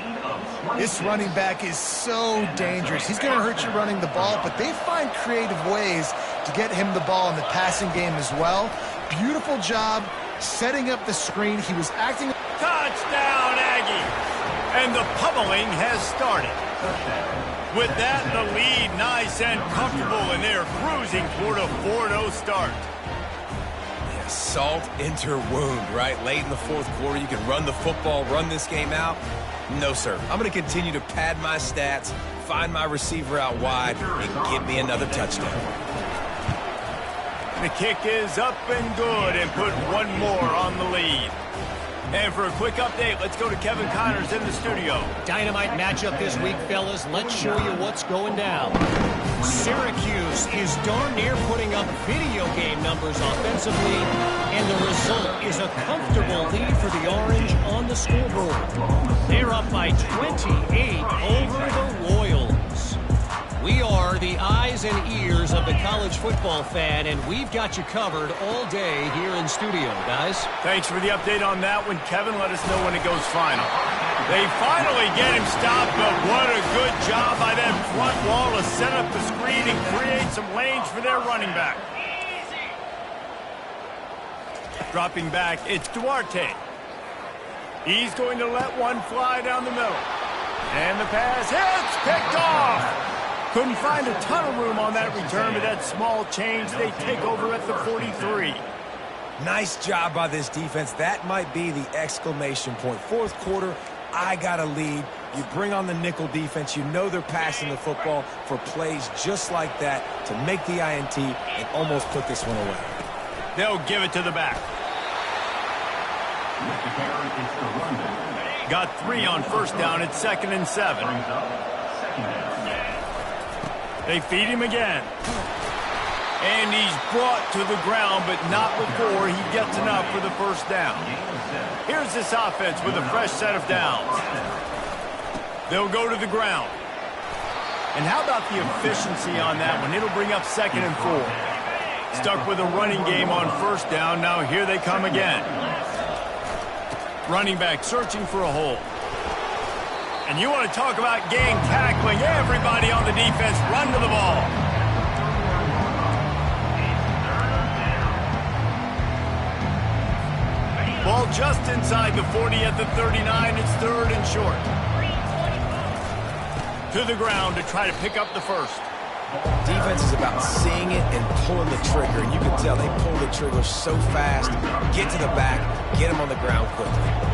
Speaker 3: This running back is so dangerous. He's going to hurt you running the ball, but they find creative ways to get him the ball in the passing game as well. Beautiful job setting up the screen. He was acting...
Speaker 1: Touchdown, Aggie! And the pummeling has started. With that, the lead nice and comfortable, and they're cruising toward a 4-0 start.
Speaker 2: Yeah, salt into wound, right? Late in the fourth quarter, you can run the football, run this game out. No, sir. I'm going to continue to pad my stats, find my receiver out wide, and give me another touchdown.
Speaker 1: The kick is up and good, and put one more on the lead. And for a quick update, let's go to Kevin Connors in the studio.
Speaker 5: Dynamite matchup this week, fellas. Let's show you what's going down. Syracuse is darn near putting up video game numbers offensively, and the result is a comfortable lead for the Orange on the scoreboard. They're up by 28 over the Royals. We are the eyes and ears of the college football fan, and we've got you covered all day here in studio, guys.
Speaker 1: Thanks for the update on that one, Kevin. Let us know when it goes final. They finally get him stopped, but what a good job by that front wall to set up the screen and create some lanes for their running back. Dropping back, it's Duarte. He's going to let one fly down the middle. And the pass hits, picked off. Couldn't find a ton of room on that return, but that small change, they take over at the 43.
Speaker 2: Nice job by this defense. That might be the exclamation point. Fourth quarter, I got a lead. You bring on the nickel defense. You know they're passing the football for plays just like that to make the INT and almost put this one away.
Speaker 1: They'll give it to the back. Got 3 on first down. It's 2nd and 7. They feed him again. And he's brought to the ground, but not before he gets enough for the first down. Here's this offense with a fresh set of downs. They'll go to the ground. And how about the efficiency on that one? It'll bring up 2nd and 4. Stuck with a running game on first down. Now here they come again. Running back searching for a hole. And you want to talk about gang tackling. Everybody on the defense run to the ball. Ball just inside the 40 at the 39. It's 3rd and short. To the ground to try to pick up the first.
Speaker 2: Defense is about seeing it and pulling the trigger. And you can tell they pull the trigger so fast. Get to the back. Get him on the ground quickly.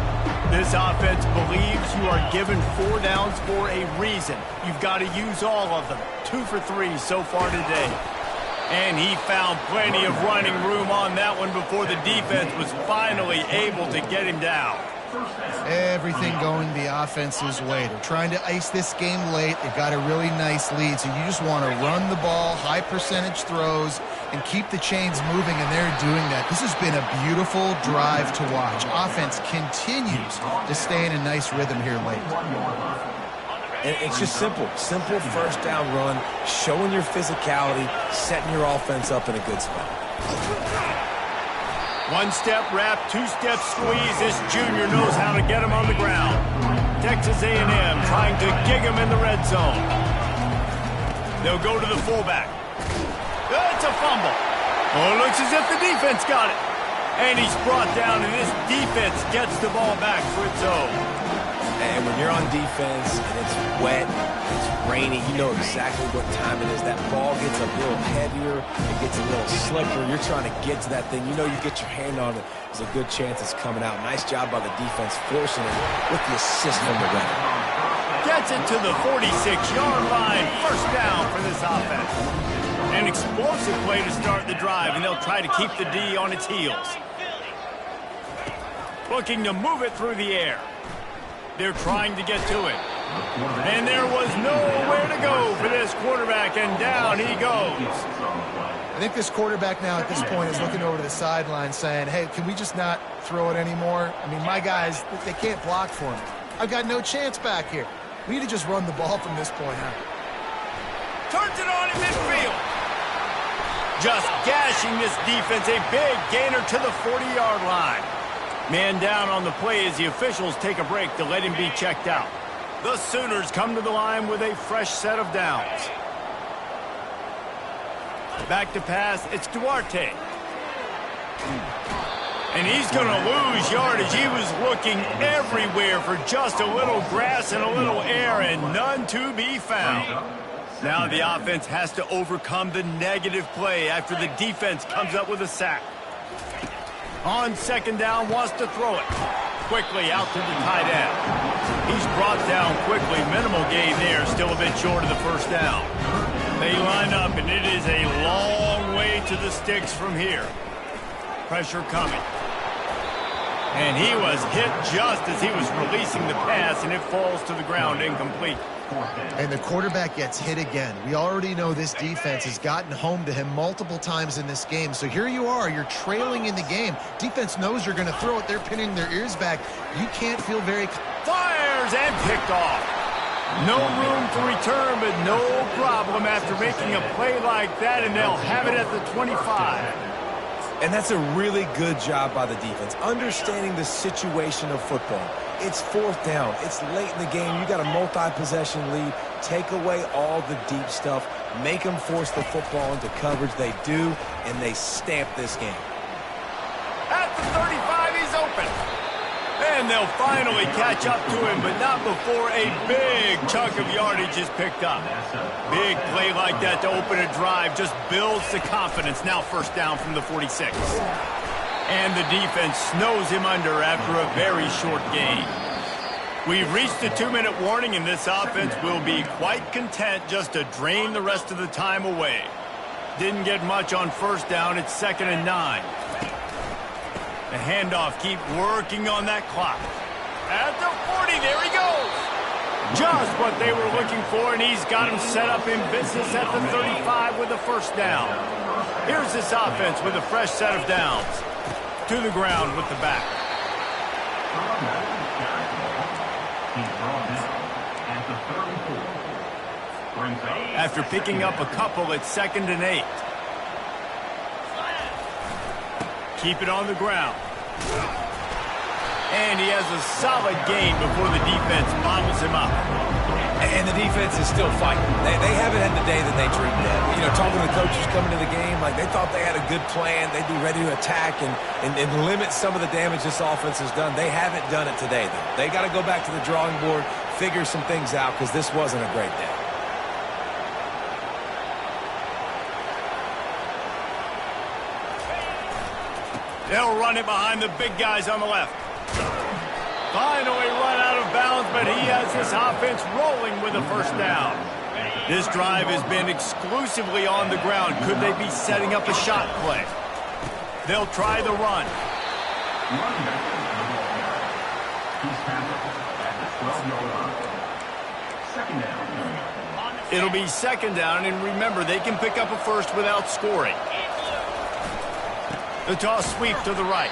Speaker 1: This offense believes you are given 4 downs for a reason. You've got to use all of them. 2 for 3 so far today. And he found plenty of running room on that one before the defense was finally able to get him down.
Speaker 3: Everything going the offense's way. They're trying to ice this game late. They've got a really nice lead, so you just want to run the ball, high percentage throws, and keep the chains moving, and they're doing that. This has been a beautiful drive to watch. Offense continues to stay in a nice rhythm here late.
Speaker 2: And it's just simple first down run, showing your physicality, setting your offense up in a good spot.
Speaker 1: 1-step wrap, 2-step squeeze. This junior knows how to get him on the ground. Texas A&M trying to gig him in the red zone. They'll go to the fullback. It's a fumble. Oh, it looks as if the defense got it. And he's brought down, and this defense gets the ball back for its own.
Speaker 2: And when you're on defense and it's wet, it's rainy, you know exactly what time it is. That ball gets a little heavier, it gets a little slicker. You're trying to get to that thing. You know you get your hand on it. There's a good chance it's coming out. Nice job by the defense forcing it with the assist from the ref.
Speaker 1: Gets it to the 46-yard line. First down for this offense. An explosive play to start the drive, and they'll try to keep the D on its heels. Looking to move it through the air. They're trying to get to it. And there was nowhere to go for this quarterback, and down he goes.
Speaker 3: I think this quarterback now at this point is looking over to the sideline saying, hey, can we just not throw it anymore? I mean, my guys, they can't block for me. I've got no chance back here. We need to just run the ball from this point on.
Speaker 1: Turns it on in midfield. Just gashing this defense, a big gainer to the 40-yard line. Man down on the play as the officials take a break to let him be checked out. The Sooners come to the line with a fresh set of downs. Back to pass, it's Duarte. And he's going to lose yardage. He was looking everywhere for just a little grass and a little air, and none to be found. Now the offense has to overcome the negative play after the defense comes up with a sack. On second down, wants to throw it. Quickly out to the tight end. He's brought down quickly. Minimal gain there, still a bit short of the first down. They line up, and it is a long way to the sticks from here. Pressure coming. And he was hit just as he was releasing the pass, and it falls to the ground incomplete.
Speaker 3: And the quarterback gets hit again. We already know this defense has gotten home to him multiple times in this game. So here you are, you're trailing in the game. Defense knows you're going to throw it. They're pinning their ears back. You can't feel very...
Speaker 1: Fires and picked off. No room to return, but no problem after making a play like that, and they'll have it at the 25.
Speaker 2: And that's a really good job by the defense, understanding the situation of football. It's fourth down. It's late in the game. You got a multi-possession lead. Take away all the deep stuff. Make them force the football into coverage. They do, and they stamp this game.
Speaker 1: At the 35, he's open. And they'll finally catch up to him, but not before a big chunk of yardage is picked up. Big play like that to open a drive just builds the confidence. Now first down from the 46. And the defense snows him under after a very short gain. We've reached the 2-minute warning, and this offense will be quite content just to drain the rest of the time away. Didn't get much on first down. It's 2nd and 9. The handoff, keep working on that clock. At the 40, there he goes. Just what they were looking for, and he's got him set up in business at the 35 with the first down. Here's this offense with a fresh set of downs. To the ground with the back. After picking up a couple, it's 2nd and 8. Keep it on the ground. And he has a solid gain before the defense bottles him up.
Speaker 2: And the defense is still fighting. They haven't had the day that they dreamed of. You know, talking to the coaches coming to the game, like they thought they had a good plan. They'd be ready to attack and limit some of the damage this offense has done. They haven't done it today, though. They got to go back to the drawing board, figure some things out, because this wasn't a great day.
Speaker 1: They'll run it behind the big guys on the left. Finally run out of bounds, but he has this offense rolling with a first down. This drive has been exclusively on the ground. Could they be setting up a shot play? They'll try the run. It'll be 2nd down, and remember, they can pick up a first without scoring. The toss sweep to the right.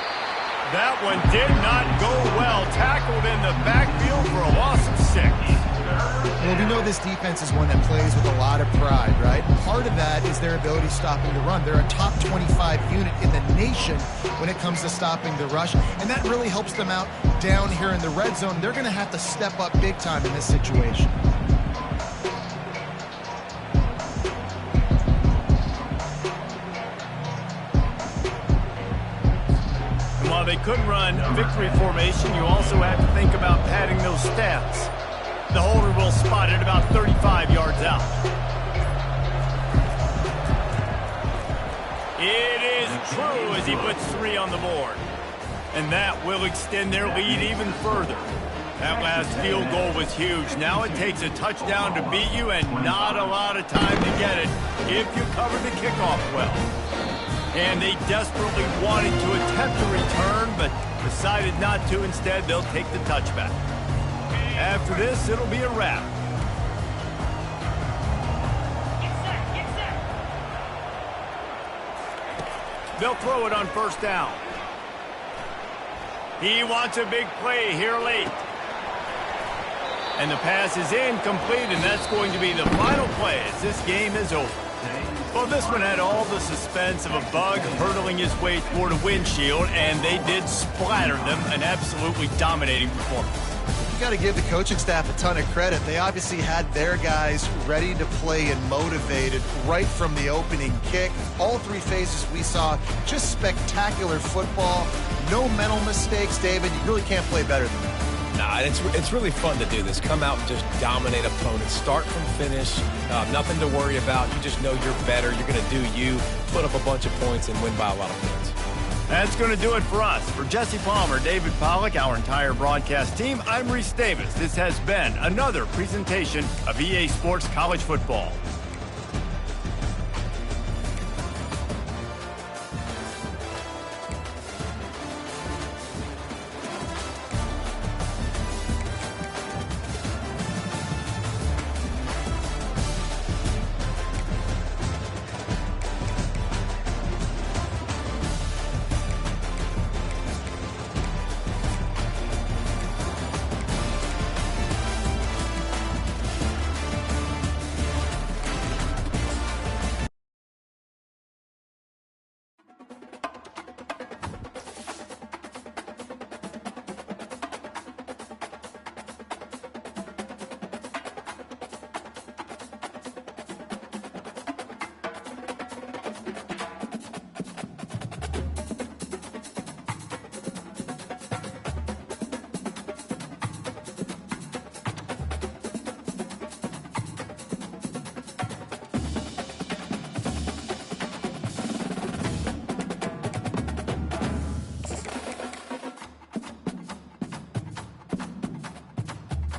Speaker 1: That one did not go well. Tackled in the backfield for a loss of 6.
Speaker 3: Well, we know this defense is one that plays with a lot of pride, right? Part of that is their ability stopping the run. They're a top 25 unit in the nation when it comes to stopping the rush, and that really helps them out down here in the red zone. They're going to have to step up big time in this situation.
Speaker 1: While they could run victory formation, you also have to think about padding those stats. The holder will spot it about 35 yards out. It is true as he puts 3 on the board. And that will extend their lead even further. That last field goal was huge. Now it takes a touchdown to beat you and not a lot of time to get it if you cover the kickoff well. And they desperately wanted to attempt a return, but decided not to. Instead, they'll take the touchback. After this, it'll be a wrap. They'll throw it on first down. He wants a big play here late. And the pass is incomplete, and that's going to be the final play as this game is over. Well, this one had all the suspense of a bug hurtling his way toward a windshield, and they did splatter them. An absolutely dominating performance.
Speaker 3: You got to give the coaching staff a ton of credit. They obviously had their guys ready to play and motivated right from the opening kick. All three phases we saw, just spectacular football. No mental mistakes, David. You really can't play better than that.
Speaker 2: Nah, it's really fun to do this. Come out and just dominate opponents. Start from finish. Nothing to worry about. You just know you're better. You're going to do you, put up a bunch of points, and win by a lot of points.
Speaker 1: That's going to do it for us. For Jesse Palmer, David Pollack, our entire broadcast team, I'm Reese Davis. This has been another presentation of EA Sports College Football.